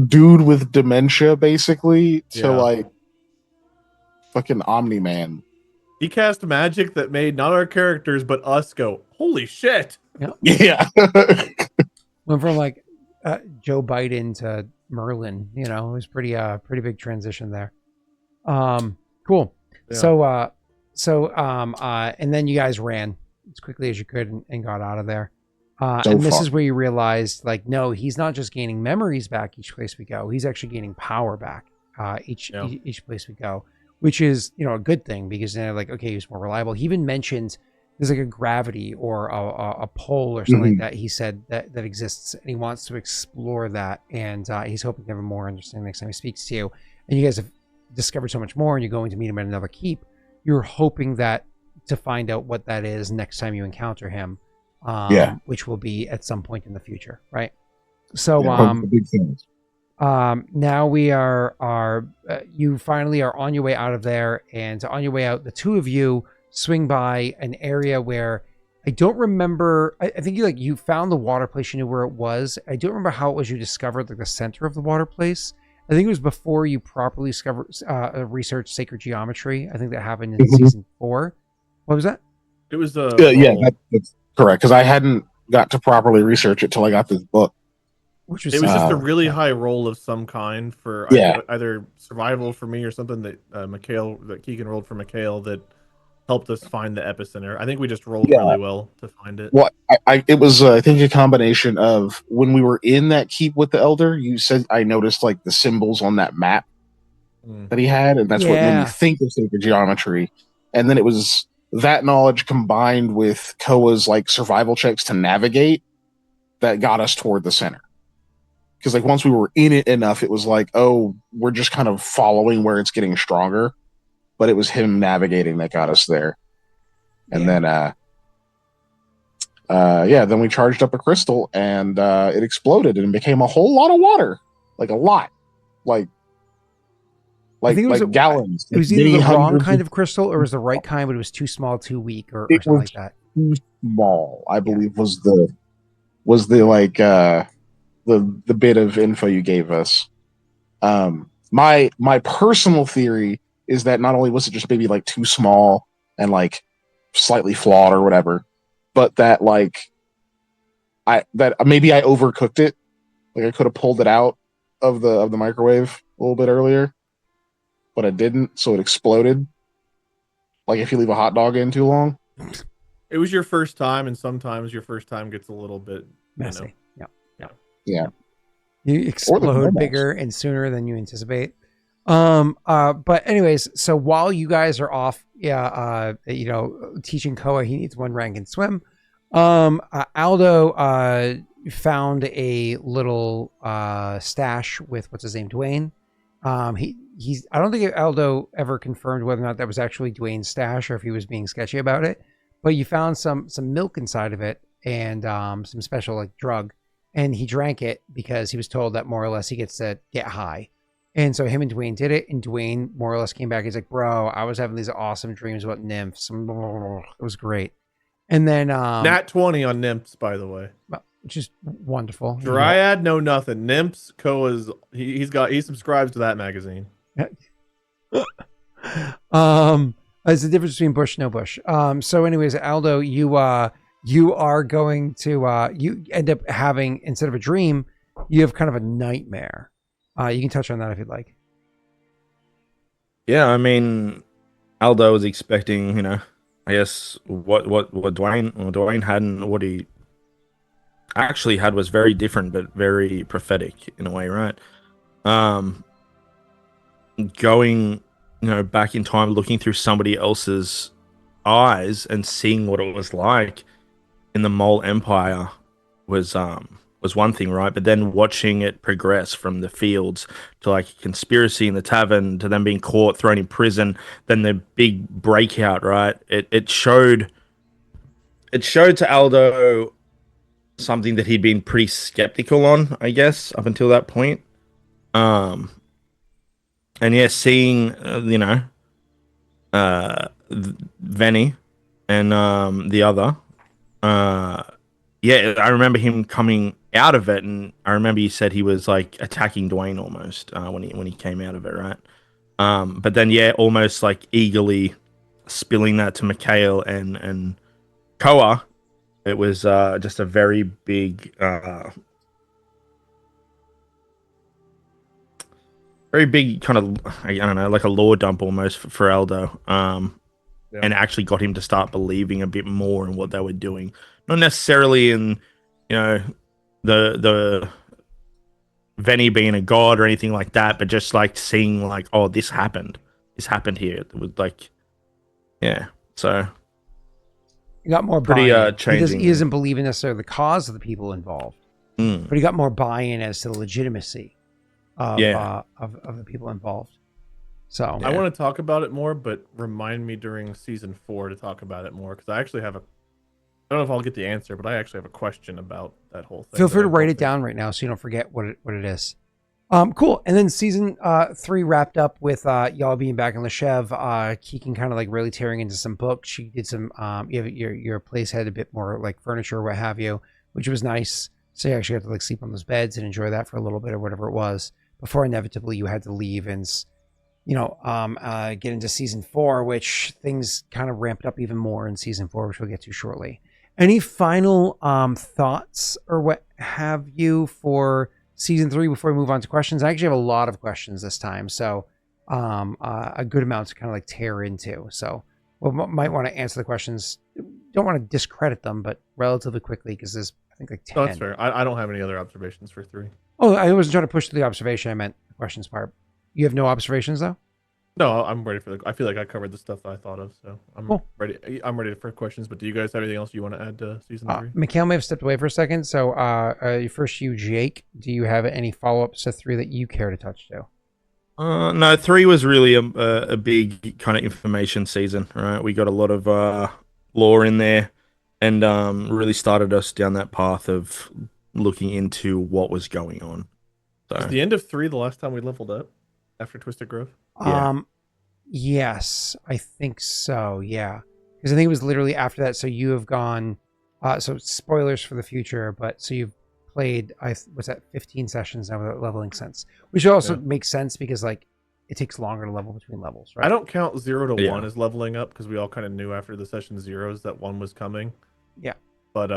Dude with dementia, basically, to Yeah. like fucking Omni-Man. He cast magic that made not our characters, but us go, holy shit. Yeah. Went from like Joe Biden to Merlin. It was pretty big transition there. Cool. Yeah. And then you guys ran as quickly as you could and got out of there. So And this far. is where you realized, like, no, he's not just gaining memories back each place we go. He's actually gaining power back each place we go, which is, a good thing, because then like, okay, he's more reliable. He even mentioned there's like a gravity or a pole or something like that. He said that exists, and he wants to explore that. And he's hoping to have a more understanding next time he speaks to you. And you guys have discovered so much more, and you're going to meet him at another keep. You're hoping that to find out what that is next time you encounter him. Which will be at some point in the future, right? So Big things. now we are you finally are on your way out of there, and on your way out, the two of you swing by an area where I don't remember. I think you found the water place. You knew where it was. I don't remember how it was you discovered like the center of the water place. I think it was before you properly researched sacred geometry. I think that happened in season 4. What was that? It was that's correct, because I hadn't got to properly research it till I got this book. Which was it was just a Uh, really high roll of some kind for either survival for me or something that Keegan rolled for Mikhail that helped us find the epicenter. I think we just rolled really well to find it. Well, it was I think a combination of when we were in that keep with the elder. You said I noticed like the symbols on that map that he had, and that's what made me think of sacred geometry. And then it was that knowledge combined with Koa's like survival checks to navigate that got us toward the center. Because like once we were in it enough, it was like, oh, we're just kind of following where it's getting stronger. But it was him navigating that got us there. And then then we charged up a crystal, and it exploded and became a whole lot of water. Like a lot. Like I think it was gallons. It was either the wrong kind of crystal or it was the right kind, but it was too small, too weak, or something like that. Too small, I believe, was the like the bit of info you gave us. My personal theory is that not only was it just maybe like too small and like slightly flawed or whatever, but that like that maybe I overcooked it. Like I could have pulled it out of the microwave a little bit earlier, but I didn't, so it exploded. Like if you leave a hot dog in too long. It was your first time, and sometimes your first time gets a little bit messy. Yeah. You explode bigger and sooner than you anticipate. But anyways, so while you guys are off, teaching Koa, he needs 1 rank in swim. Aldo found a little stash with what's his name, Dwayne. He's I don't think Aldo ever confirmed whether or not that was actually Dwayne's stash or if he was being sketchy about it. But you found some milk inside of it and some special like drug, and he drank it because he was told that more or less he gets to get high. And so him and Dwayne did it, and Dwayne more or less came back. He's like, "Bro, I was having these awesome dreams about nymphs. It was great." And then Nat 20 on nymphs, by the way, which is wonderful. Dryad, no nothing. Nymphs, Koa's he subscribes to that magazine. It's the difference between bush, no bush. So anyways, Aldo, you are going to you end up having, instead of a dream, you have kind of a nightmare. You can touch on that if you'd like. Yeah, I mean, Aldo was expecting, I guess what Dwayne had and what he actually had was very different, but very prophetic in a way, right? Going, back in time, looking through somebody else's eyes and seeing what it was like in the Mole Empire was one thing, right? But then watching it progress from the fields to like a conspiracy in the tavern to them being caught, thrown in prison, then the big breakout, right? It showed to Aldo something that he'd been pretty skeptical on, I guess, up until that point. And yeah, seeing Venny and the other, I remember him coming out of it, and I remember you said he was like attacking Dwayne almost when he came out of it, right? But then almost like eagerly spilling that to Mikhail and Koa. It was just a very big. Very big kind of, I don't know, like a lore dump almost for Aldo. And actually got him to start believing a bit more in what they were doing. Not necessarily in, the Venny being a god or anything like that, but just like seeing like, oh, this happened. This happened here. It was like, so. He got more pretty buy-in. changing. He doesn't believe in necessarily the cause of the people involved, but he got more buy-in as to the legitimacy of the people involved. So I want to talk about it more, but remind me during season 4 to talk about it more, because I actually have I don't know if I'll get the answer, but I actually have a question about that whole thing. Feel free to write it down right now so you don't forget what it is. Cool. And then season 3 wrapped up with y'all being back in Leshev. Keegan kind of like really tearing into some books. She did some your place had a bit more like furniture or what have you, which was nice. So you actually had to like sleep on those beds and enjoy that for a little bit or whatever it was before inevitably you had to leave and get into season 4, which things kind of ramped up even more in season 4, which we'll get to shortly. Any final thoughts or what have you for season 3 before we move on to questions? I actually have a lot of questions this time, so a good amount to kind of like tear into. So we might want to answer the questions. Don't want to discredit them, but relatively quickly because there's I think like 10. Oh, that's fair. I don't have any other observations for 3. Oh, I wasn't trying to push to the observation. I meant the questions part. You have no observations though? No, I'm ready for I feel like I covered the stuff that I thought of, so I'm cool. ready. I'm ready for questions. But do you guys have anything else you want to add to season 3? Mikhail may have stepped away for a second. So first, Jaaek, do you have any follow-ups to 3 that you care to touch to? No, 3 was really a big kind of information season, right? We got a lot of lore in there, and really started us down that path of looking into what was going on. So was the end of 3 the last time we leveled up? after Twisted Growth? Yeah. Yes, I think so. Yeah, because I think it was literally after that. So you have gone. So spoilers for the future, but so you've played. Was that 15 sessions now without leveling sense, which also makes sense because like it takes longer to level between levels, right? I don't count 0 to Yeah. 1 as leveling up because we all kind of knew after the session zeros that 1 was coming. Yeah. But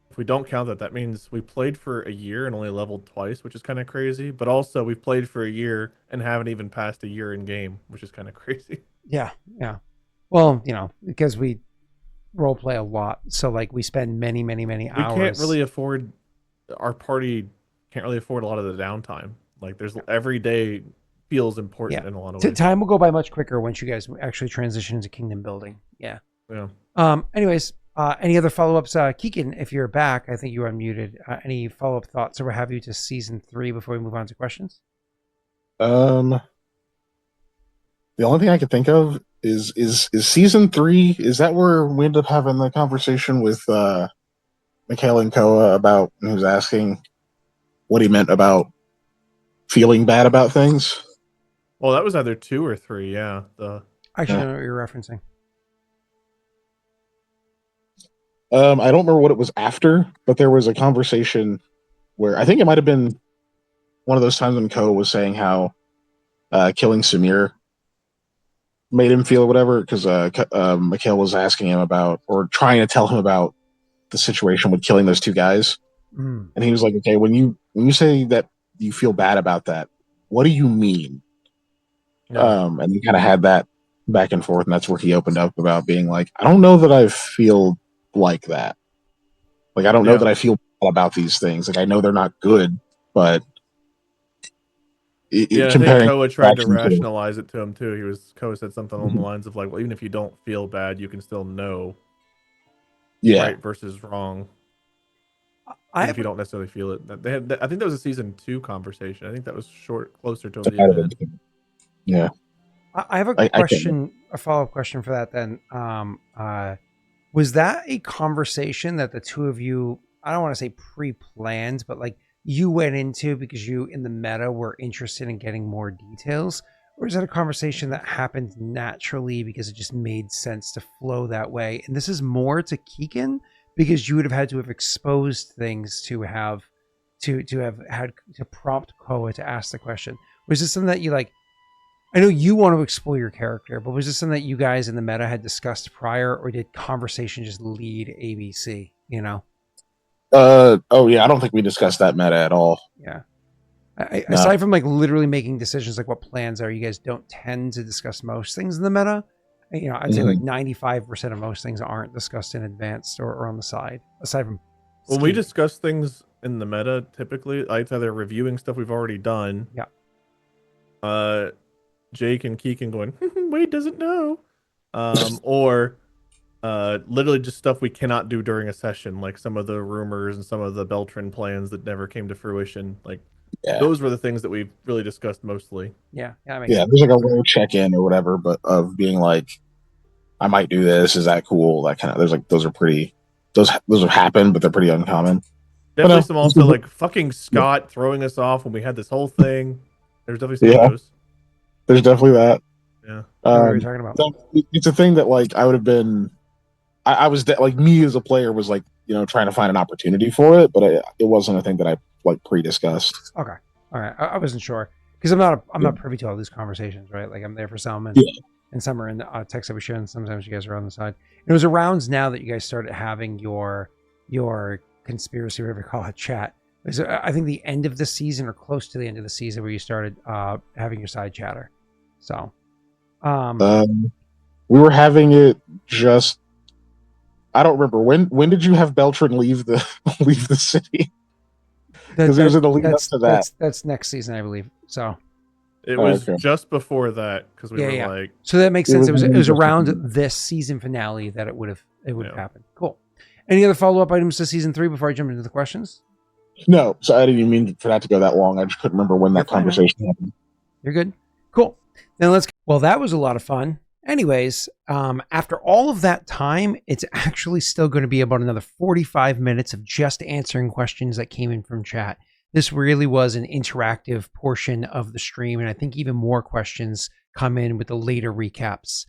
if we don't count that, that means we played for a year and only leveled twice, which is kind of crazy. But also we've played for a year and haven't even passed a year in game, which is kind of crazy. Yeah. Well, because we role play a lot, so like we spend many hours. We can't really afford, our party can't really afford a lot of the downtime. Like there's every day feels important in a lot of ways. Time will go by much quicker once you guys actually transition into kingdom building. Yeah. Anyways, any other follow-ups? Keegan, if you're back, I think you unmuted. Any follow-up thoughts or what have you to season 3 before we move on to questions? The only thing I could think of is season 3. Is that where we end up having the conversation with Mikhail and Koa about who's asking what he meant about feeling bad about things? Well, that was either 2 or 3. Yeah. Actually, I don't know what you're referencing. I don't remember what it was after, but there was a conversation where I think it might have been one of those times when Koa was saying how killing Samir made him feel whatever, because Mikhail was asking him about, or trying to tell him about the situation with killing those 2 guys. And he was like, okay, when you say that you feel bad about that, what do you mean? And he kind of had that back and forth, and that's where he opened up about being like, I don't know that I feel like that. Like, I don't know that I feel bad about these things. Like, I know they're not good, but I think Koa tried to rationalize it to him too. Koa said something along the lines of like, well, even if you don't feel bad, you can still know right versus wrong. If you don't necessarily feel it. I think that was a season 2 conversation. I think that was closer to the event. Yeah. I have a question, a follow-up question for that then. Was that a conversation that the 2 of you, I don't want to say pre-planned, but like you went into because you in the meta were interested in getting more details? Or is that a conversation that happened naturally because it just made sense to flow that way? And this is more to Keegan because you would have had to have exposed things to have had to prompt Koa to ask the question. Was this something that you like? I know you want to explore your character, but was this something that you guys in the meta had discussed prior, or did conversation just lead ABC? Oh yeah, I don't think we discussed that meta at all. Yeah. Aside from like literally making decisions like what plans are, you guys don't tend to discuss most things in the meta. I'd say like 95% of most things aren't discussed in advance or on the side, aside from when we discuss things in the meta, typically it's either reviewing stuff we've already done. Yeah. Jake and Keegan going, Wade doesn't know. Or literally just stuff we cannot do during a session, like some of the rumors and some of the Beltran plans that never came to fruition. Like those were the things that we've really discussed mostly. Yeah. Sense. There's like a little check-in or whatever, but of being like, I might do this. Is that cool? That kind of. There's like those have happened, but they're pretty uncommon. Definitely some also like fucking Scott throwing us off when we had this whole thing. There's definitely some of those. There's definitely that. Yeah. What are you talking about? It's a thing that like I would have been. I was like me as a player was like trying to find an opportunity for it, but it wasn't a thing that I like pre-discussed. Okay, all right. I wasn't sure because I'm not privy to all these conversations, right? Like I'm there for some and some are in the text that we share, and sometimes you guys are on the side. And it was around now that you guys started having your conspiracy, whatever you call it, chat. It was, I think the end of the season or close to the end of the season where you started having your side chatter. So, we were having it just. I don't remember when did you have Beltran leave the city? Because it was in the lead up to that. That's next season, I believe. So it was just before that because we were like. So that makes sense. It was around this season finale that it would have happened. Cool. Any other follow up items to season 3 before I jump into the questions? No, so I didn't even mean for that to go that long. I just couldn't remember when that conversation happened. You're good. Cool. Then well, that was a lot of fun. Anyways, after all of that time, it's actually still going to be about another 45 minutes of just answering questions that came in from chat. this really was an interactive portion of the stream, and I think even more questions come in with the later recaps.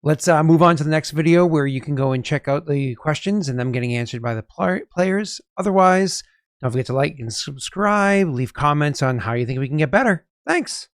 Let's move on to the next video where you can go and check out the questions and them getting answered by the players. Otherwise, don't forget to like and subscribe, leave comments on how you think we can get better. Thanks.